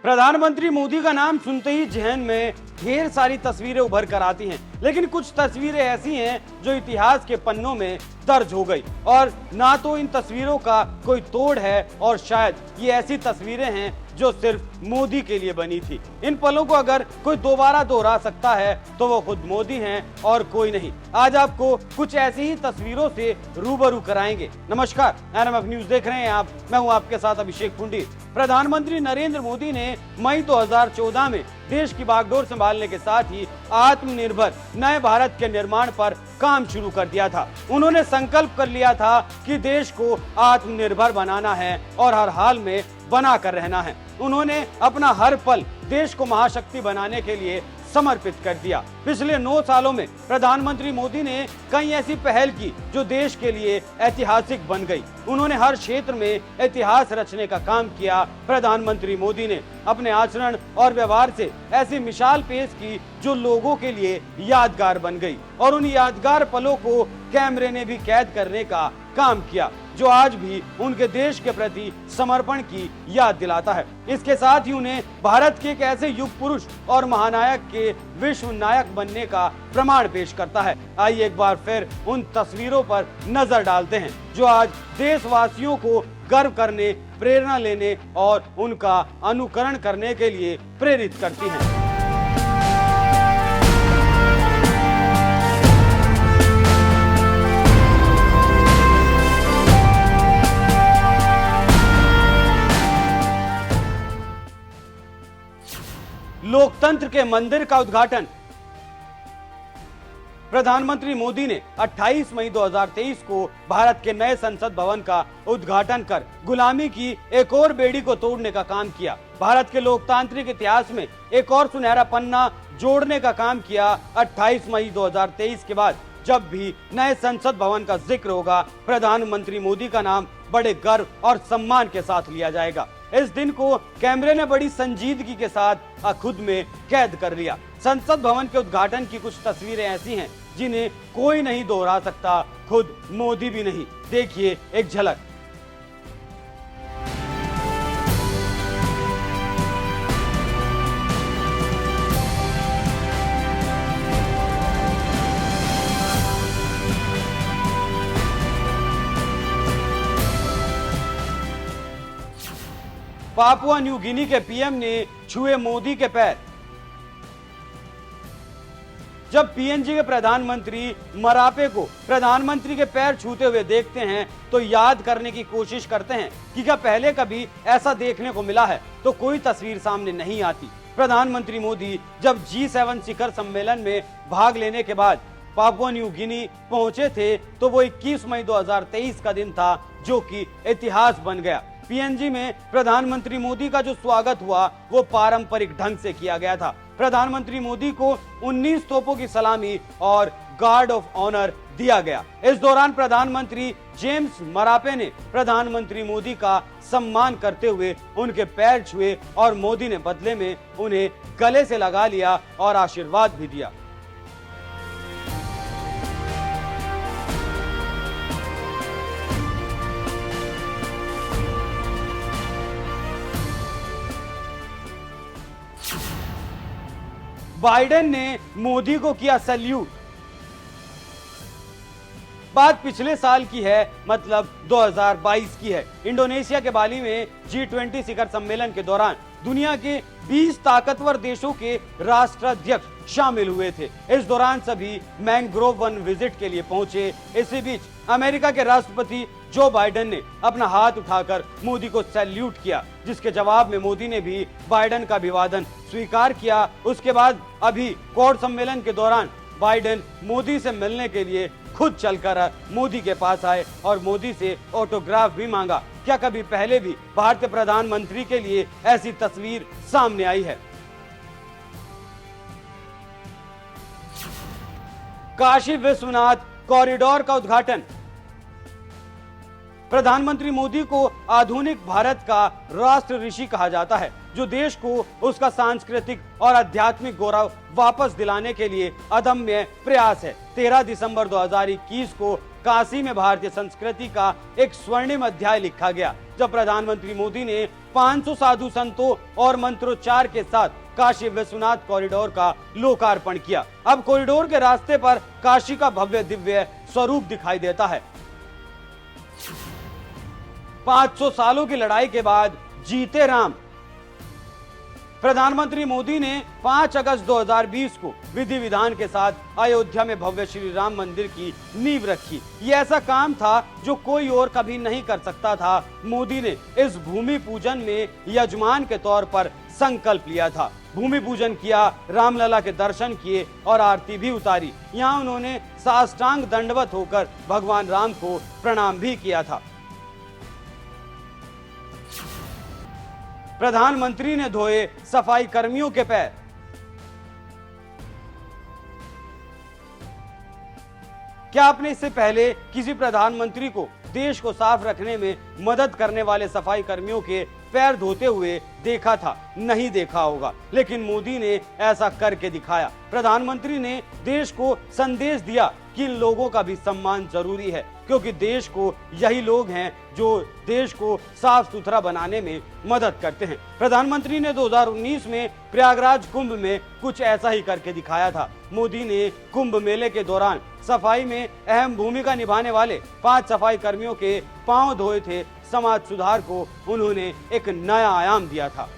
प्रधानमंत्री मोदी का नाम सुनते ही जहन में ढेर सारी तस्वीरें उभर कर आती हैं, लेकिन कुछ तस्वीरें ऐसी हैं जो इतिहास के पन्नों में दर्ज हो गई और ना तो इन तस्वीरों का कोई तोड़ है और शायद ये ऐसी तस्वीरें हैं जो सिर्फ मोदी के लिए बनी थी। इन पलों को अगर कोई दोबारा दोहरा सकता है तो वो खुद मोदी हैं और कोई नहीं। आज आपको कुछ ऐसी ही तस्वीरों से रूबरू कराएंगे। नमस्कार, एनएमएफ न्यूज देख रहे हैं आप, मैं हूं आपके साथ अभिषेक पुंडी। प्रधानमंत्री नरेंद्र मोदी ने मई 2014 में देश की बागडोर संभालने के साथ ही आत्मनिर्भर नए भारत के निर्माण पर काम शुरू कर दिया था। उन्होंने संकल्प कर लिया था कि देश को आत्मनिर्भर बनाना है और हर हाल में बना कर रहना है। उन्होंने अपना हर पल देश को महाशक्ति बनाने के लिए समर्पित कर दिया। पिछले 9 सालों में प्रधानमंत्री मोदी ने कई ऐसी पहल की जो देश के लिए ऐतिहासिक बन गई। उन्होंने हर क्षेत्र में इतिहास रचने का काम किया। प्रधानमंत्री मोदी ने अपने आचरण और व्यवहार से ऐसी मिसाल पेश की जो लोगों के लिए यादगार बन गई और उन यादगार पलों को कैमरे ने भी कैद करने का काम किया, जो आज भी उनके देश के प्रति समर्पण की याद दिलाता है। इसके साथ ही उन्हें भारत के एक ऐसे युग पुरुष और महानायक के विश्व नायक बनने का प्रमाण पेश करता है। आइए एक बार फिर उन तस्वीरों पर नजर डालते हैं जो आज देशवासियों को गर्व करने, प्रेरणा लेने और उनका अनुकरण करने के लिए प्रेरित करती हैं। लोकतंत्र के मंदिर का उद्घाटन। प्रधानमंत्री मोदी ने 28 मई 2023 को भारत के नए संसद भवन का उद्घाटन कर गुलामी की एक और बेड़ी को तोड़ने का काम किया। भारत के लोकतांत्रिक इतिहास में एक और सुनहरा पन्ना जोड़ने का काम किया। 28 मई 2023 के बाद जब भी नए संसद भवन का जिक्र होगा, प्रधानमंत्री मोदी का नाम बड़े गर्व और सम्मान के साथ लिया जाएगा। इस दिन को कैमरे ने बड़ी संजीदगी के साथ खुद में कैद कर लिया। संसद भवन के उद्घाटन की कुछ तस्वीरें ऐसी हैं जिन्हें कोई नहीं दोहरा सकता, खुद मोदी भी नहीं। देखिए एक झलक। पापुआ न्यू गिनी के पीएम ने छुए मोदी के पैर। जब पीएनजी के प्रधानमंत्री मरापे को प्रधानमंत्री के पैर छूते हुए देखते हैं तो याद करने की कोशिश करते हैं कि क्या पहले कभी ऐसा देखने को मिला है, तो कोई तस्वीर सामने नहीं आती। प्रधानमंत्री मोदी जब G7 शिखर सम्मेलन में भाग लेने के बाद पापुआ न्यू गिनी पहुंचे थे तो वो 21 मई 2023 का दिन था जो कि इतिहास बन गया। पीएनजी में प्रधानमंत्री मोदी का जो स्वागत हुआ वो पारंपरिक ढंग से किया गया था। प्रधानमंत्री मोदी को 19 तोपों की सलामी और गार्ड ऑफ ऑनर दिया गया। इस दौरान प्रधानमंत्री जेम्स मरापे ने प्रधानमंत्री मोदी का सम्मान करते हुए उनके पैर छुए और मोदी ने बदले में उन्हें गले से लगा लिया और आशीर्वाद भी दिया। बाइडेन ने मोदी को किया सैल्यूट। बात पिछले साल की है, मतलब 2022 की है। इंडोनेशिया के बाली में G20 शिखर सम्मेलन के दौरान दुनिया के 20 ताकतवर देशों के राष्ट्राध्यक्ष शामिल हुए थे। इस दौरान सभी मैंग्रोव वन विजिट के लिए पहुंचे। इसी बीच अमेरिका के राष्ट्रपति जो बाइडेन ने अपना हाथ उठाकर मोदी को सैल्यूट किया, जिसके जवाब में मोदी ने भी बाइडेन का अभिवादन स्वीकार किया। उसके बाद अभी क्वाड सम्मेलन के दौरान बाइडेन मोदी से मिलने के लिए खुद चलकर मोदी के पास आए और मोदी से ऑटोग्राफ भी मांगा। क्या कभी पहले भी भारतीय प्रधानमंत्री के लिए ऐसी तस्वीर सामने आई है? काशी विश्वनाथ कॉरिडोर का उद्घाटन। प्रधानमंत्री मोदी को आधुनिक भारत का राष्ट्र ऋषि कहा जाता है, जो देश को उसका सांस्कृतिक और आध्यात्मिक गौरव वापस दिलाने के लिए अदम्य प्रयास है। 13 दिसंबर 2021 को काशी में भारतीय संस्कृति का एक स्वर्णिम अध्याय लिखा गया, जब प्रधानमंत्री मोदी ने 500 साधु संतों और मंत्रोच्चार के साथ काशी विश्वनाथ कॉरिडोर का लोकार्पण किया। अब कॉरिडोर के रास्ते पर काशी का भव्य दिव्य स्वरूप दिखाई देता है। 500 सालों की लड़ाई के बाद जीते राम। प्रधानमंत्री मोदी ने 5 अगस्त 2020 को विधि विधान के साथ अयोध्या में भव्य श्री राम मंदिर की नींव रखी। यह ऐसा काम था जो कोई और कभी नहीं कर सकता था। मोदी ने इस भूमि पूजन में यजमान के तौर पर संकल्प लिया था। भूमि पूजन किया, रामलला के दर्शन किए और आरती भी उतारी। यहाँ उन्होंने साष्टांग दंडवत होकर भगवान राम को प्रणाम भी किया था। प्रधानमंत्री ने धोए सफाई कर्मियों के पैर। क्या आपने इससे पहले किसी प्रधानमंत्री को देश को साफ रखने में मदद करने वाले सफाई कर्मियों के पैर धोते हुए देखा था? नहीं देखा होगा, लेकिन मोदी ने ऐसा करके दिखाया। प्रधानमंत्री ने देश को संदेश दिया कि इन लोगों का भी सम्मान जरूरी है, क्योंकि देश को यही लोग हैं जो देश को साफ सुथरा बनाने में मदद करते हैं। प्रधानमंत्री ने 2019 में प्रयागराज कुंभ में कुछ ऐसा ही करके दिखाया था। मोदी ने कुंभ मेले के दौरान सफाई में अहम भूमिका निभाने वाले 5 सफाई कर्मियों के पांव धोए थे। समाज सुधार को उन्होंने एक नया आयाम दिया था।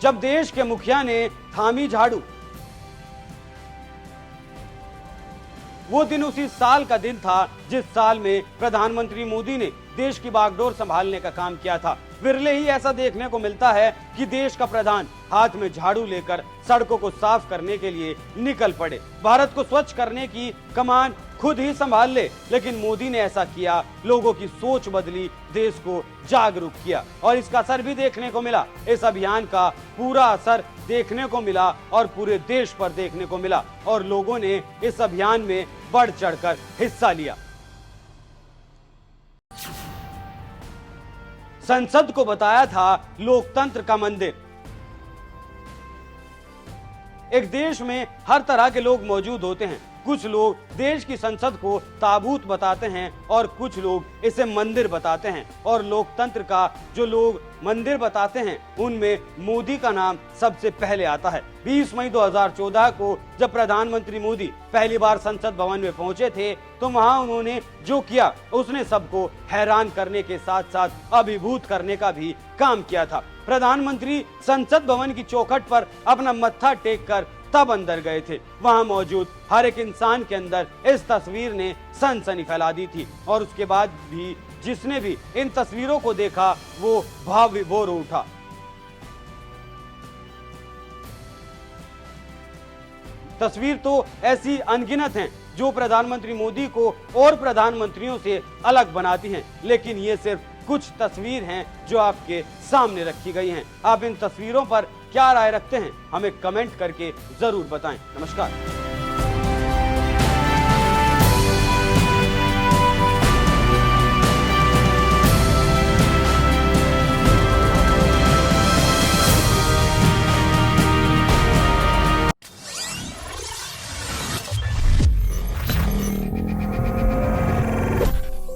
जब देश के मुखिया ने थामी झाड़ू, वो दिन उसी साल का दिन था जिस साल में प्रधानमंत्री मोदी ने देश की बागडोर संभालने का काम किया था। विरले ही ऐसा देखने को मिलता है कि देश का प्रधान हाथ में झाड़ू लेकर सड़कों को साफ करने के लिए निकल पड़े, भारत को स्वच्छ करने की कमान खुद ही संभाल ले। लेकिन मोदी ने ऐसा किया, लोगों की सोच बदली, देश को जागरूक किया और इसका असर भी देखने को मिला। इस अभियान का पूरा असर देखने को मिला और पूरे देश पर देखने को मिला और लोगों ने इस अभियान में बढ़ चढ़कर हिस्सा लिया। संसद को बताया था लोकतंत्र का मंदिर। एक देश में हर तरह के लोग मौजूद होते हैं। कुछ लोग देश की संसद को ताबूत बताते हैं और कुछ लोग इसे मंदिर बताते हैं। और लोकतंत्र का जो लोग मंदिर बताते हैं उनमें मोदी का नाम सबसे पहले आता है। 20 मई 2014 को जब प्रधानमंत्री मोदी पहली बार संसद भवन में पहुंचे थे तो वहां उन्होंने जो किया उसने सबको हैरान करने के साथ साथ अभिभूत करने का भी काम किया था। प्रधानमंत्री संसद भवन की चौखट पर अपना मत्था टेक कर तब अंदर गए थे। वहां मौजूद हर एक इंसान के अंदर इस तस्वीर ने सनसनी फैला दी थी और उसके बाद भी जिसने भी इन तस्वीरों को देखा वो भाव विभोर उठा। तस्वीर तो ऐसी अनगिनत हैं जो प्रधानमंत्री मोदी को और प्रधानमंत्रियों से अलग बनाती हैं, लेकिन ये सिर्फ कुछ तस्वीर हैं जो आपके सामने रखी गई हैं। आप इन तस्वीरों पर क्या राय रखते हैं हमें कमेंट करके जरूर बताएं। नमस्कार।